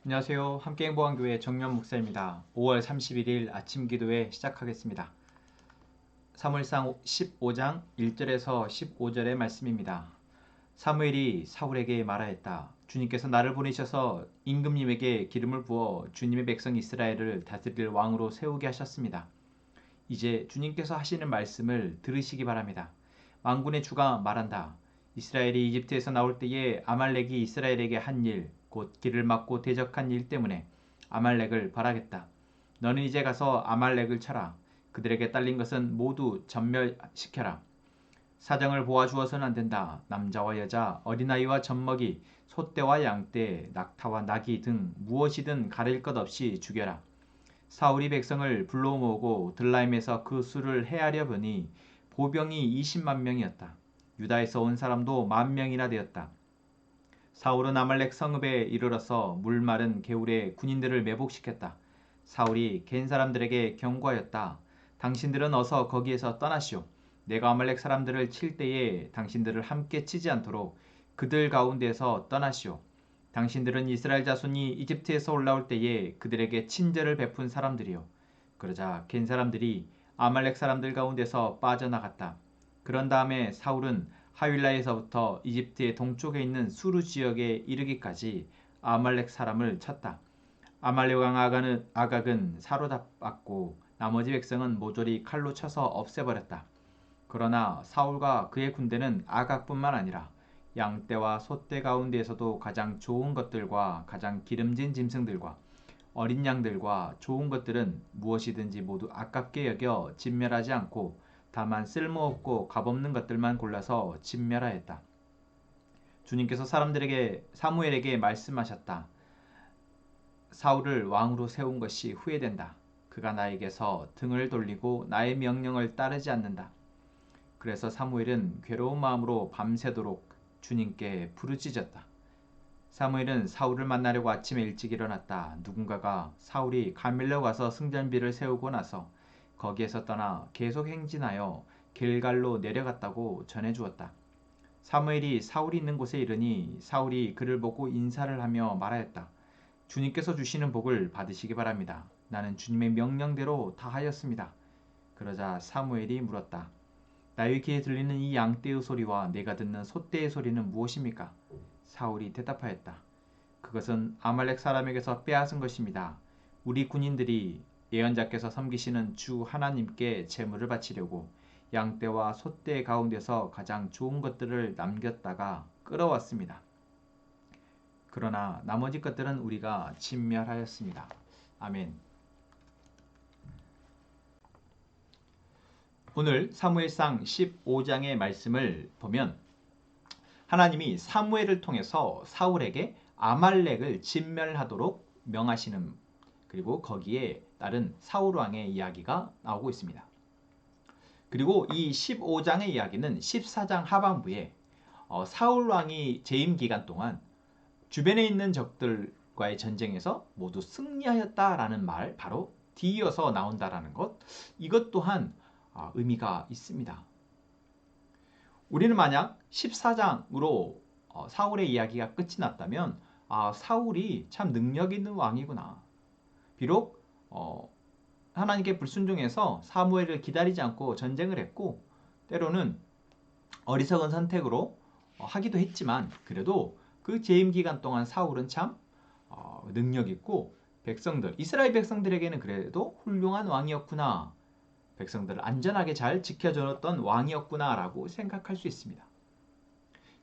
안녕하세요. 함께행복한교회 정면 목사입니다. 5월 31일 아침 기도회 시작하겠습니다. 사무엘상 15장 1절에서 15절의 말씀입니다. 사무엘이 사울에게 말하였다. 주님께서 나를 보내셔서 임금님에게 기름을 부어 주님의 백성 이스라엘을 다스릴 왕으로 세우게 하셨습니다. 이제 주님께서 하시는 말씀을 들으시기 바랍니다. 만군의 주가 말한다. 이스라엘이 이집트에서 나올 때에 아말렉이 이스라엘에게 한 일, 곧 길을 막고 대적한 일 때문에 아말렉을 벌하겠다. 너는 이제 가서 아말렉을 쳐라. 그들에게 딸린 것은 모두 전멸시켜라. 사정을 보아주어서는 안 된다. 남자와 여자, 어린아이와 젖먹이, 소떼와 양떼, 낙타와 나귀 등 무엇이든 가릴 것 없이 죽여라. 사울이 백성을 불러 모으고 들라임에서 그 수를 헤아려 보니 보병이 20만 명이었다. 유다에서 온 사람도 10,000명이나 되었다. 사울은 아말렉 성읍에 이르러서 물 마른 개울에 군인들을 매복시켰다. 사울이 겐 사람들에게 경고하였다. 당신들은 어서 거기에서 떠나시오. 내가 아말렉 사람들을 칠 때에 당신들을 함께 치지 않도록 그들 가운데서 떠나시오. 당신들은 이스라엘 자손이 이집트에서 올라올 때에 그들에게 친절을 베푼 사람들이요. 그러자 겐 사람들이 아말렉 사람들 가운데서 빠져나갔다. 그런 다음에 사울은 하윌라에서부터 이집트의 동쪽에 있는 수르 지역에 이르기까지 아말렉 사람을 쳤다. 아말렉 왕 아각은 사로잡았고 나머지 백성은 모조리 칼로 쳐서 없애버렸다. 그러나 사울과 그의 군대는 아각뿐만 아니라 양떼와 소떼 가운데에서도 가장 좋은 것들과 가장 기름진 짐승들과 어린 양들과 좋은 것들은 무엇이든지 모두 아깝게 여겨 진멸하지 않고 다만 쓸모없고 값없는 것들만 골라서 진멸하였다. 주님께서 사무엘에게 말씀하셨다. 사울을 왕으로 세운 것이 후회된다. 그가 나에게서 등을 돌리고 나의 명령을 따르지 않는다. 그래서 사무엘은 괴로운 마음으로 밤새도록 주님께 부르짖었다. 사무엘은 사울을 만나려고 아침에 일찍 일어났다. 누군가가 사울이 가밀로 가서 승전비를 세우고 나서 거기에서 떠나 계속 행진하여 길갈로 내려갔다고 전해주었다. 사무엘이 사울이 있는 곳에 이르니 사울이 그를 보고 인사를 하며 말하였다. 주님께서 주시는 복을 받으시기 바랍니다. 나는 주님의 명령대로 다 하였습니다. 그러자 사무엘이 물었다. 나의 귀에 들리는 이 양떼의 소리와 내가 듣는 소떼의 소리는 무엇입니까? 사울이 대답하였다. 그것은 아말렉 사람에게서 빼앗은 것입니다. 우리 군인들이 예언자께서 섬기시는 주 하나님께 제물을 바치려고 양떼와 소떼 가운데서 가장 좋은 것들을 남겼다가 끌어왔습니다. 그러나 나머지 것들은 우리가 진멸하였습니다. 아멘. 오늘 사무엘상 15장의 말씀을 보면 하나님이 사무엘을 통해서 사울에게 아말렉을 진멸하도록 명하시는, 그리고 거기에 따른 사울 왕의 이야기가 나오고 있습니다. 그리고 이 15장의 이야기는 14장 하반부에 사울 왕이 재임 기간 동안 주변에 있는 적들과의 전쟁에서 모두 승리하였다라는 말, 바로 뒤이어서 나온다라는 것, 이것 또한 의미가 있습니다. 우리는 만약 14장으로 사울의 이야기가 끝이 났다면 사울이 참 능력 있는 왕이구나. 비록 하나님께 불순종해서 사무엘을 기다리지 않고 전쟁을 했고 때로는 어리석은 선택으로 하기도 했지만 그래도 그 재임 기간 동안 사울은 참 능력 있고 이스라엘 백성들에게는 그래도 훌륭한 왕이었구나. 백성들을 안전하게 잘 지켜줬던 왕이었구나라고 생각할 수 있습니다.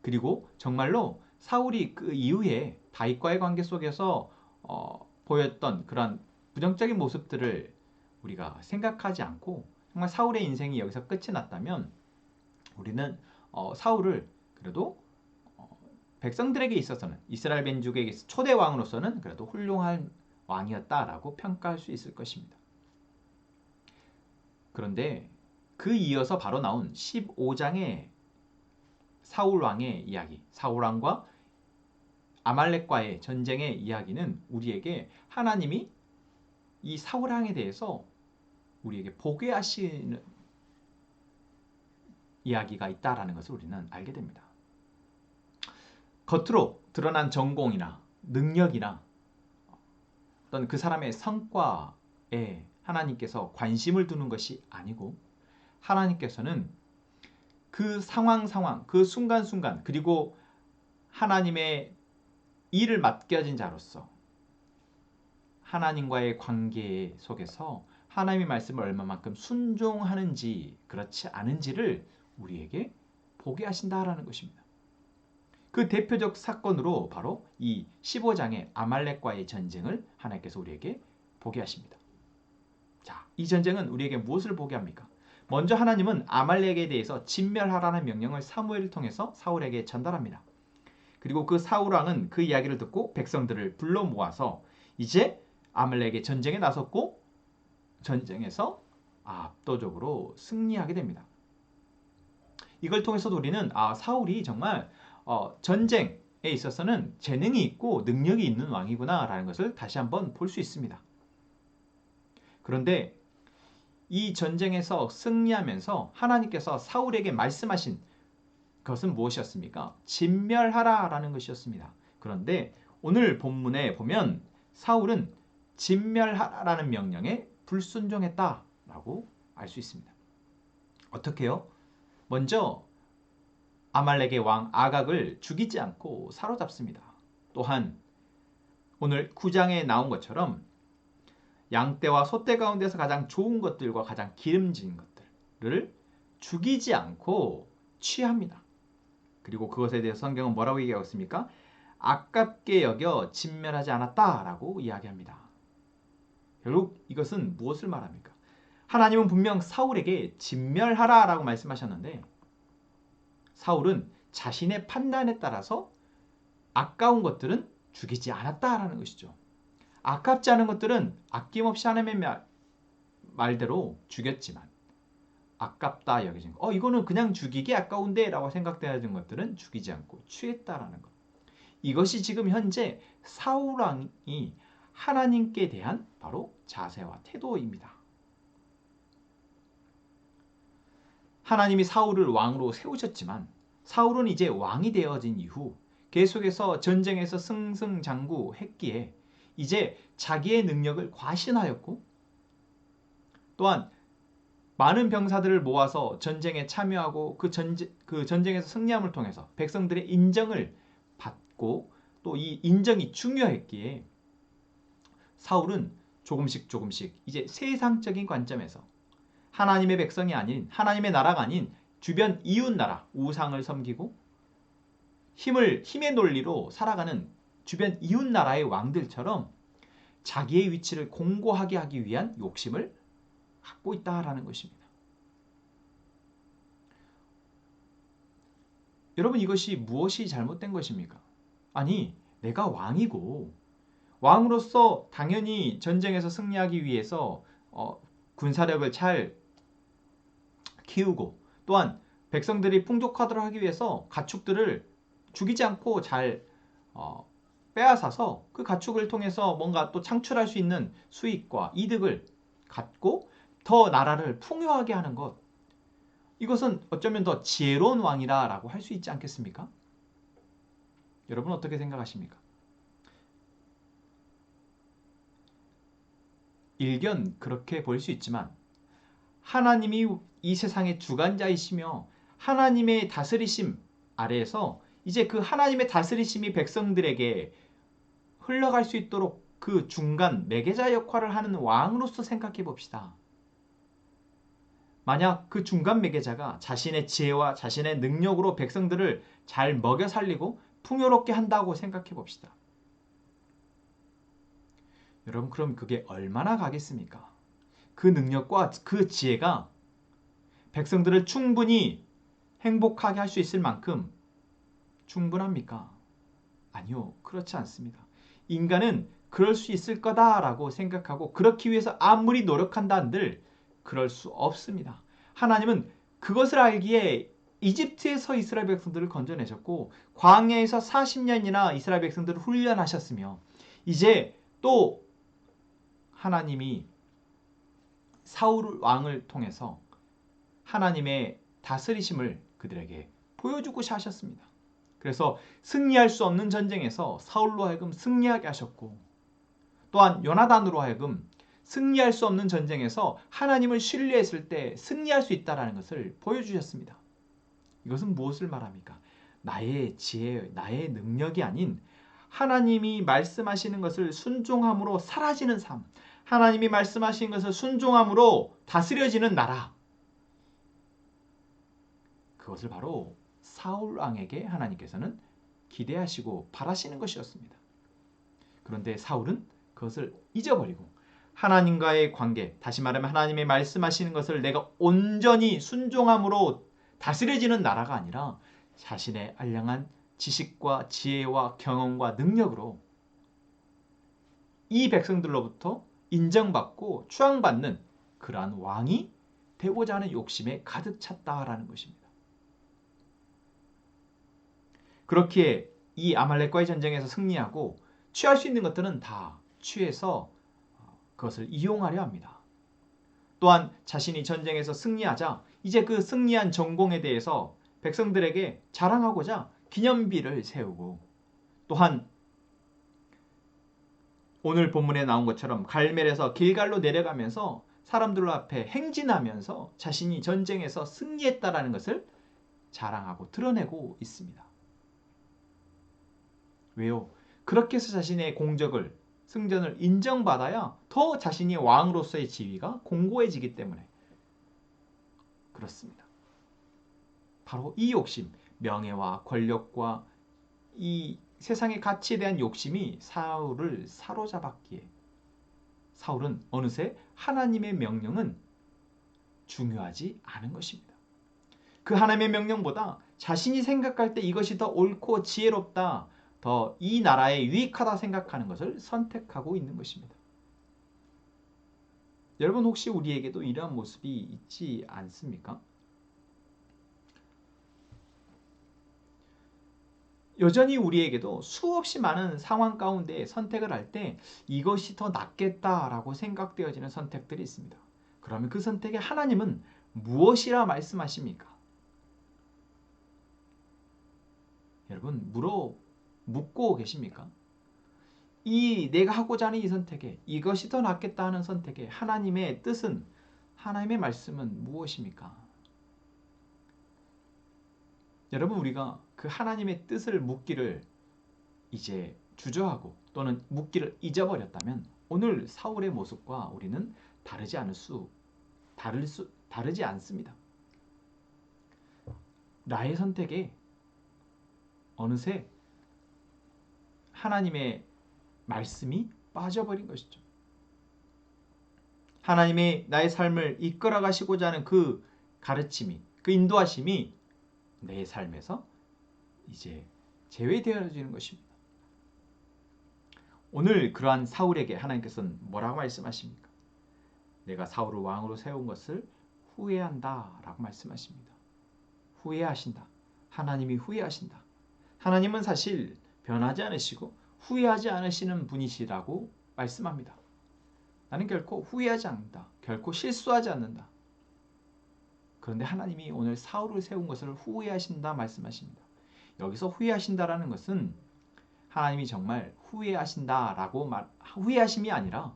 그리고 정말로 사울이 그 이후에 다윗과의 관계 속에서 보였던 그런 부정적인 모습들을 우리가 생각하지 않고 정말 사울의 인생이 여기서 끝이 났다면 우리는 사울을 그래도 백성들에게 있어서는 이스라엘 민족에게 초대 왕으로서는 그래도 훌륭한 왕이었다라고 평가할 수 있을 것입니다. 그런데 그 이어서 바로 나온 15장의 사울 왕의 이야기, 사울 왕과 아말렉과의 전쟁의 이야기는 우리에게 하나님이 이 사울 왕에 대해서 우리에게 보게 하시는 이야기가 있다라는 것을 우리는 알게 됩니다. 겉으로 드러난 전공이나 능력이나 어떤 그 사람의 성과에 하나님께서 관심을 두는 것이 아니고 하나님께서는 그 상황, 그 순간순간 그리고 하나님의 일을 맡겨진 자로서 하나님과의 관계 속에서 하나님의 말씀을 얼마만큼 순종하는지 그렇지 않은지를 우리에게 보게 하신다라는 것입니다. 그 대표적 사건으로 바로 이 15장의 아말렉과의 전쟁을 하나님께서 우리에게 보게 하십니다. 자, 이 전쟁은 우리에게 무엇을 보게 합니까? 먼저 하나님은 아말렉에 대해서 진멸하라는 명령을 사무엘을 통해서 사울에게 전달합니다. 그리고 그 사울 왕은 그 이야기를 듣고 백성들을 불러 모아서 이제 아말렉의 전쟁에 나섰고 전쟁에서 압도적으로 승리하게 됩니다. 이걸 통해서도 우리는 사울이 정말 전쟁에 있어서는 재능이 있고 능력이 있는 왕이구나 라는 것을 다시 한번 볼 수 있습니다. 그런데 이 전쟁에서 승리하면서 하나님께서 사울에게 말씀하신 것은 무엇이었습니까? 진멸하라 라는 것이었습니다. 그런데 오늘 본문에 보면 사울은 진멸하라는 명령에 불순종했다라고 알 수 있습니다. 어떻게요? 먼저 아말렉의 왕 아각을 죽이지 않고 사로잡습니다. 또한 오늘 9장에 나온 것처럼 양떼와 소떼 가운데서 가장 좋은 것들과 가장 기름진 것들을 죽이지 않고 취합니다. 그리고 그것에 대해서 성경은 뭐라고 얘기하고 있습니까? 아깝게 여겨 진멸하지 않았다라고 이야기합니다. 결국 이것은 무엇을 말합니까? 하나님은 분명 사울에게 진멸하라라고 말씀하셨는데 사울은 자신의 판단에 따라서 아까운 것들은 죽이지 않았다라는 것이죠. 아깝지 않은 것들은 아낌없이 하나님의 말대로 죽였지만 아깝다 여겨진 것, 이거는 그냥 죽이기 아까운데 라고 생각되는 것들은 죽이지 않고 취했다라는 것. 이것이 지금 현재 사울 왕이 하나님께 대한 바로 자세와 태도입니다. 하나님이 사울을 왕으로 세우셨지만 사울은 이제 왕이 되어진 이후 계속해서 전쟁에서 승승장구했기에 이제 자기의 능력을 과신하였고 또한 많은 병사들을 모아서 전쟁에 참여하고 그 전쟁에서 승리함을 통해서 백성들의 인정을 받고 또 이 인정이 중요했기에 사울은 조금씩 이제 세상적인 관점에서 하나님의 백성이 아닌 하나님의 나라가 아닌 주변 이웃 나라 우상을 섬기고 힘의 논리로 살아가는 주변 이웃 나라의 왕들처럼 자기의 위치를 공고하게 하기 위한 욕심을 갖고 있다라는 것입니다. 여러분 이것이 무엇이 잘못된 것입니까? 아니 내가 왕이고 왕으로서 당연히 전쟁에서 승리하기 위해서 군사력을 잘 키우고 또한 백성들이 풍족하도록 하기 위해서 가축들을 죽이지 않고 잘 빼앗아서 그 가축을 통해서 뭔가 또 창출할 수 있는 수익과 이득을 갖고 더 나라를 풍요하게 하는 것, 이것은 어쩌면 더 지혜로운 왕이라고 할 수 있지 않겠습니까? 여러분 어떻게 생각하십니까? 일견 그렇게 보일 수 있지만 하나님이 이 세상의 주관자이시며 하나님의 다스리심 아래에서 이제 그 하나님의 다스리심이 백성들에게 흘러갈 수 있도록 그 중간 매개자 역할을 하는 왕으로서 생각해 봅시다. 만약 그 중간 매개자가 자신의 지혜와 자신의 능력으로 백성들을 잘 먹여 살리고 풍요롭게 한다고 생각해 봅시다. 여러분 그럼 그게 얼마나 가겠습니까? 그 능력과 그 지혜가 백성들을 충분히 행복하게 할 수 있을 만큼 충분합니까? 아니요, 그렇지 않습니다. 인간은 그럴 수 있을 거다라고 생각하고 그렇기 위해서 아무리 노력한다 한들 그럴 수 없습니다. 하나님은 그것을 알기에 이집트에서 이스라엘 백성들을 건져내셨고 광야에서 40년이나 이스라엘 백성들을 훈련하셨으며 이제 또 하나님이 사울 왕을 통해서 하나님의 다스리심을 그들에게 보여주고 하셨습니다. 그래서 승리할 수 없는 전쟁에서 사울로 하여금 승리하게 하셨고 또한 요나단으로 하여금 승리할 수 없는 전쟁에서 하나님을 신뢰했을 때 승리할 수 있다는 것을 보여주셨습니다. 이것은 무엇을 말합니까? 나의 지혜, 나의 능력이 아닌 하나님이 말씀하시는 것을 순종함으로 사라지는 삶, 하나님이 말씀하신 것을 순종함으로 다스려지는 나라, 그것을 바로 사울 왕에게 하나님께서는 기대하시고 바라시는 것이었습니다. 그런데 사울은 그것을 잊어버리고 하나님과의 관계, 다시 말하면 하나님의 말씀하시는 것을 내가 온전히 순종함으로 다스려지는 나라가 아니라 자신의 알량한 지식과 지혜와 경험과 능력으로 이 백성들로부터 인정받고 추앙받는 그러한 왕이 되고자 하는 욕심에 가득 찼다라는 것입니다. 그렇기에 이 아말렉과의 전쟁에서 승리하고 취할 수 있는 것들은 다 취해서 그것을 이용하려 합니다. 또한 자신이 전쟁에서 승리하자 이제 그 승리한 전공에 대해서 백성들에게 자랑하고자 기념비를 세우고, 또한 오늘 본문에 나온 것처럼 갈멜에서 길갈로 내려가면서 사람들 앞에 행진하면서 자신이 전쟁에서 승리했다라는 것을 자랑하고 드러내고 있습니다. 왜요? 그렇게 해서 자신의 공적을, 승전을 인정받아야 더 자신이 왕으로서의 지위가 공고해지기 때문에 그렇습니다. 바로 이 욕심, 명예와 권력과 이 세상의 가치에 대한 욕심이 사울을 사로잡았기에 사울은 어느새 하나님의 명령은 중요하지 않은 것입니다. 그 하나님의 명령보다 자신이 생각할 때 이것이 더 옳고 지혜롭다, 더 이 나라에 유익하다 생각하는 것을 선택하고 있는 것입니다. 여러분, 혹시 우리에게도 이러한 모습이 있지 않습니까? 여전히 우리에게도 수없이 많은 상황 가운데 선택을 할 때 이것이 더 낫겠다라고 생각되어지는 선택들이 있습니다. 그러면 그 선택에 하나님은 무엇이라 말씀하십니까? 여러분, 묻고 계십니까? 이 내가 하고자 하는 이 선택에, 이것이 더 낫겠다 하는 선택에 하나님의 뜻은, 하나님의 말씀은 무엇입니까? 여러분, 우리가 그 하나님의 뜻을 묻기를 이제 주저하고 또는 묻기를 잊어버렸다면 오늘 사울의 모습과 우리는 다르지 않습니다. 나의 선택에 어느새 하나님의 말씀이 빠져버린 것이죠. 하나님의 나의 삶을 이끌어 가시고자 하는 그 가르침이, 그 인도하심이 내 삶에서 이제 제외되어지는 것입니다. 오늘 그러한 사울에게 하나님께서는 뭐라고 말씀하십니까? 내가 사울을 왕으로 세운 것을 후회한다 라고 말씀하십니다. 후회하신다. 하나님이 후회하신다. 하나님은 사실 변하지 않으시고 후회하지 않으시는 분이시라고 말씀합니다. 나는 결코 후회하지 않는다. 결코 실수하지 않는다. 그런데 하나님이 오늘 사울을 세운 것을 후회하신다 말씀하십니다. 여기서 후회하신다라는 것은 하나님이 정말 후회하신다라고 후회하심이 아니라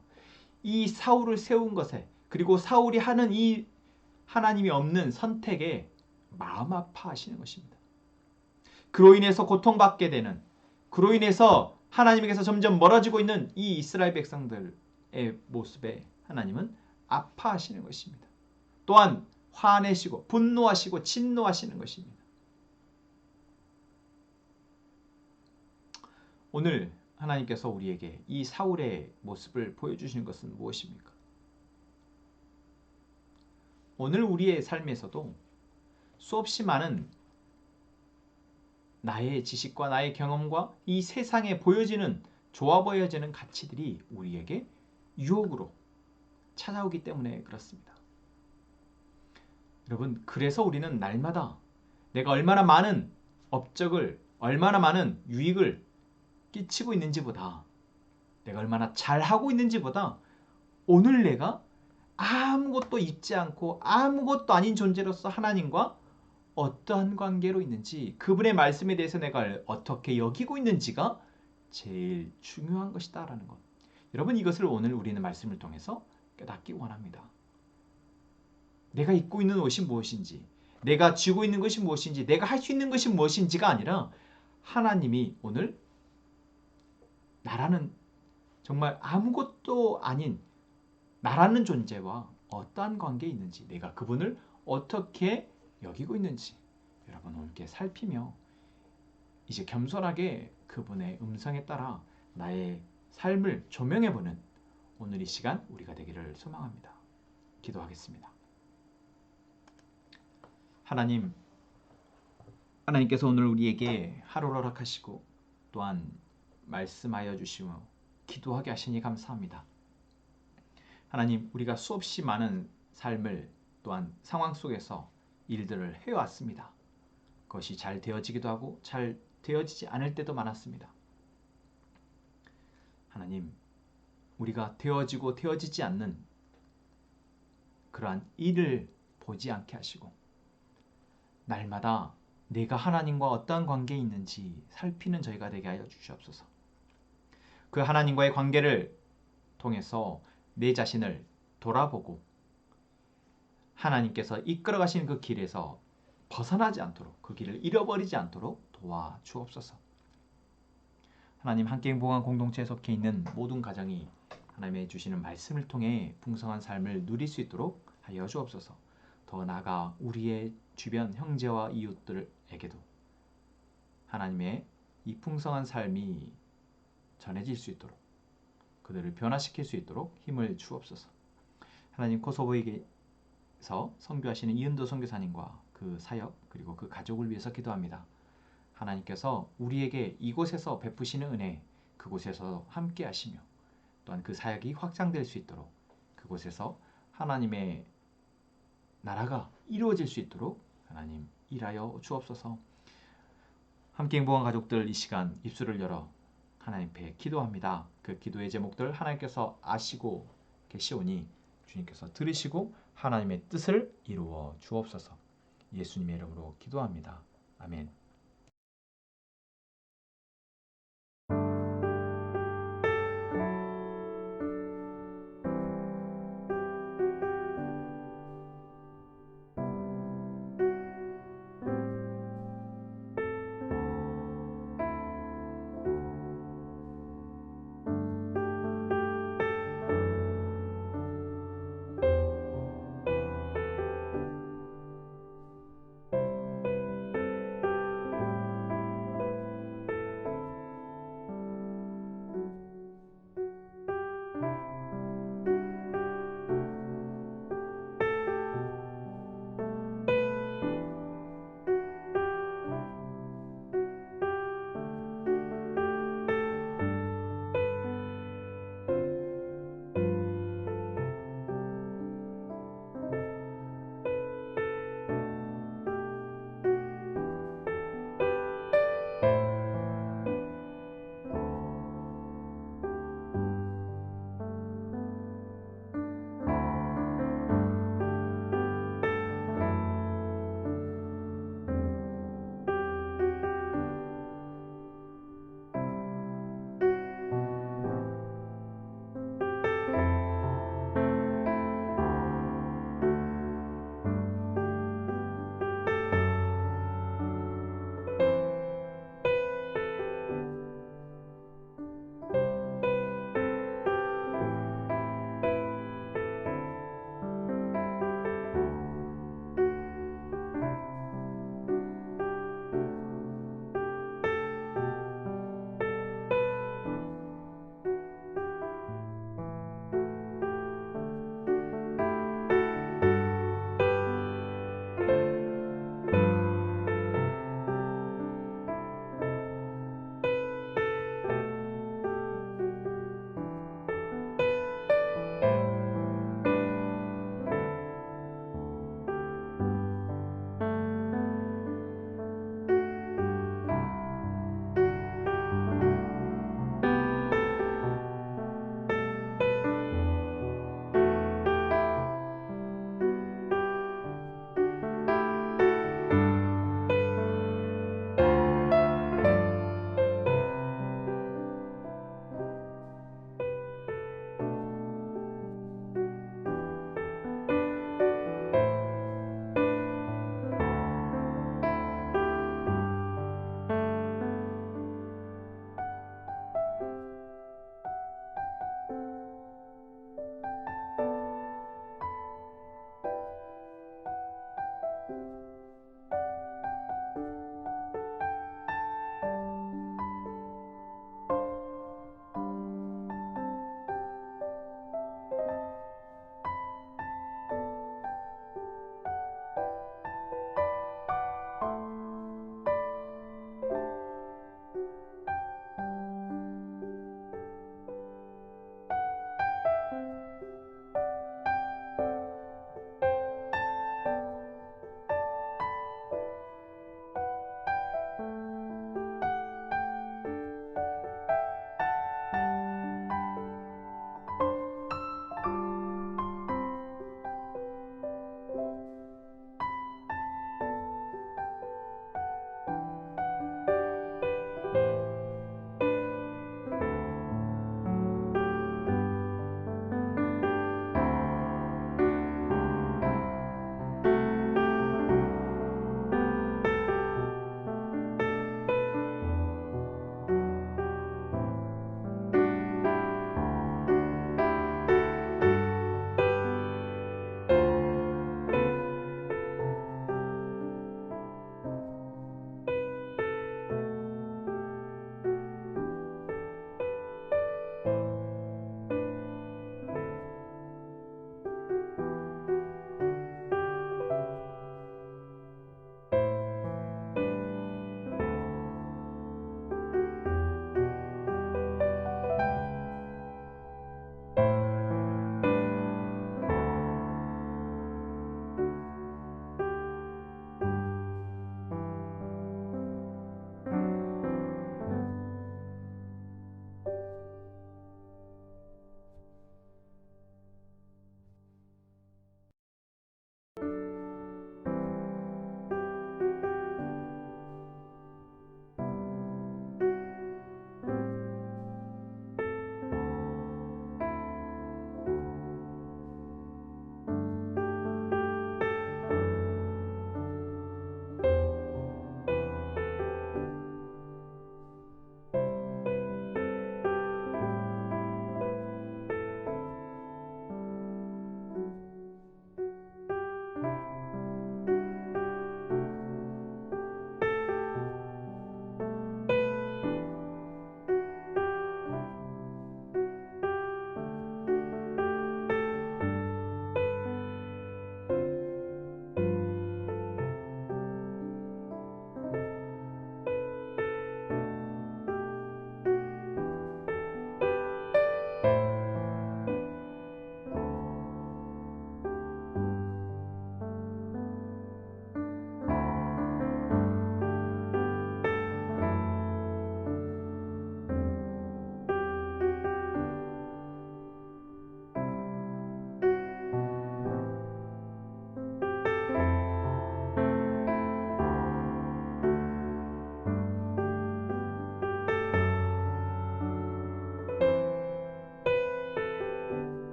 이 사울을 세운 것에, 그리고 사울이 하는 이 하나님이 없는 선택에 마음 아파하시는 것입니다. 그로 인해서 고통받게 되는, 그로 인해서 하나님에게서 점점 멀어지고 있는 이 이스라엘 백성들의 모습에 하나님은 아파하시는 것입니다. 또한 화내시고 분노하시고 진노하시는 것입니다. 오늘 하나님께서 우리에게 이 사울의 모습을 보여주시는 것은 무엇입니까? 오늘 우리의 삶에서도 수없이 많은 나의 지식과 나의 경험과 이 세상에 보여지는, 좋아 보여지는 가치들이 우리에게 유혹으로 찾아오기 때문에 그렇습니다. 여러분, 그래서 우리는 날마다 내가 얼마나 많은 업적을, 얼마나 많은 유익을 끼치고 있는지보다, 내가 얼마나 잘하고 있는지보다 오늘 내가 아무것도 잊지 않고 아무것도 아닌 존재로서 하나님과 어떠한 관계로 있는지, 그분의 말씀에 대해서 내가 어떻게 여기고 있는지가 제일 중요한 것이다라는 것. 여러분, 이것을 오늘 우리는 말씀을 통해서 깨닫기 원합니다. 내가 입고 있는 옷이 무엇인지, 내가 쥐고 있는 것이 무엇인지, 내가 할 수 있는 것이 무엇인지가 아니라 하나님이 오늘 나라는 정말 아무것도 아닌 나라는 존재와 어떠한 관계에 있는지, 내가 그분을 어떻게 여기고 있는지 여러분 함께 살피며 이제 겸손하게 그분의 음성에 따라 나의 삶을 조명해보는 오늘 이 시간 우리가 되기를 소망합니다. 기도하겠습니다. 하나님께서 오늘 우리에게 하루를 허락하시고 또한 말씀하여 주시며 기도하게 하시니 감사합니다. 하나님, 우리가 수없이 많은 삶을 또한 상황 속에서 일들을 해왔습니다. 그것이 잘 되어지기도 하고 잘 되어지지 않을 때도 많았습니다. 하나님, 우리가 되어지고 되어지지 않는 그러한 일을 보지 않게 하시고 날마다 내가 하나님과 어떠한 관계에 있는지 살피는 저희가 되게 하여 주시옵소서. 그 하나님과의 관계를 통해서 내 자신을 돌아보고 하나님께서 이끌어 가시는 그 길에서 벗어나지 않도록, 그 길을 잃어버리지 않도록 도와주옵소서. 하나님, 한길보관 공동체에 속해 있는 모든 가정이 하나님의 주시는 말씀을 통해 풍성한 삶을 누릴 수 있도록 하여 주옵소서. 더 나아가 우리의 주변 형제와 이웃들에게도 하나님의 이 풍성한 삶이 전해질 수 있도록, 그들을 변화시킬 수 있도록 힘을 주옵소서. 하나님, 코소보에게서 선교하시는 이은도 선교사님과 그 사역 그리고 그 가족을 위해서 기도합니다. 하나님께서 우리에게 이곳에서 베푸시는 은혜, 그곳에서 함께 하시며 또한 그 사역이 확장될 수 있도록 그곳에서 하나님의 나라가 이루어질 수 있도록 하나님 일하여 주옵소서. 함께 행복한 가족들, 이 시간 입술을 열어 하나님 앞에 기도합니다. 그 기도의 제목들 하나님께서 아시고 계시오니 주님께서 들으시고 하나님의 뜻을 이루어 주옵소서. 예수님의 이름으로 기도합니다. 아멘.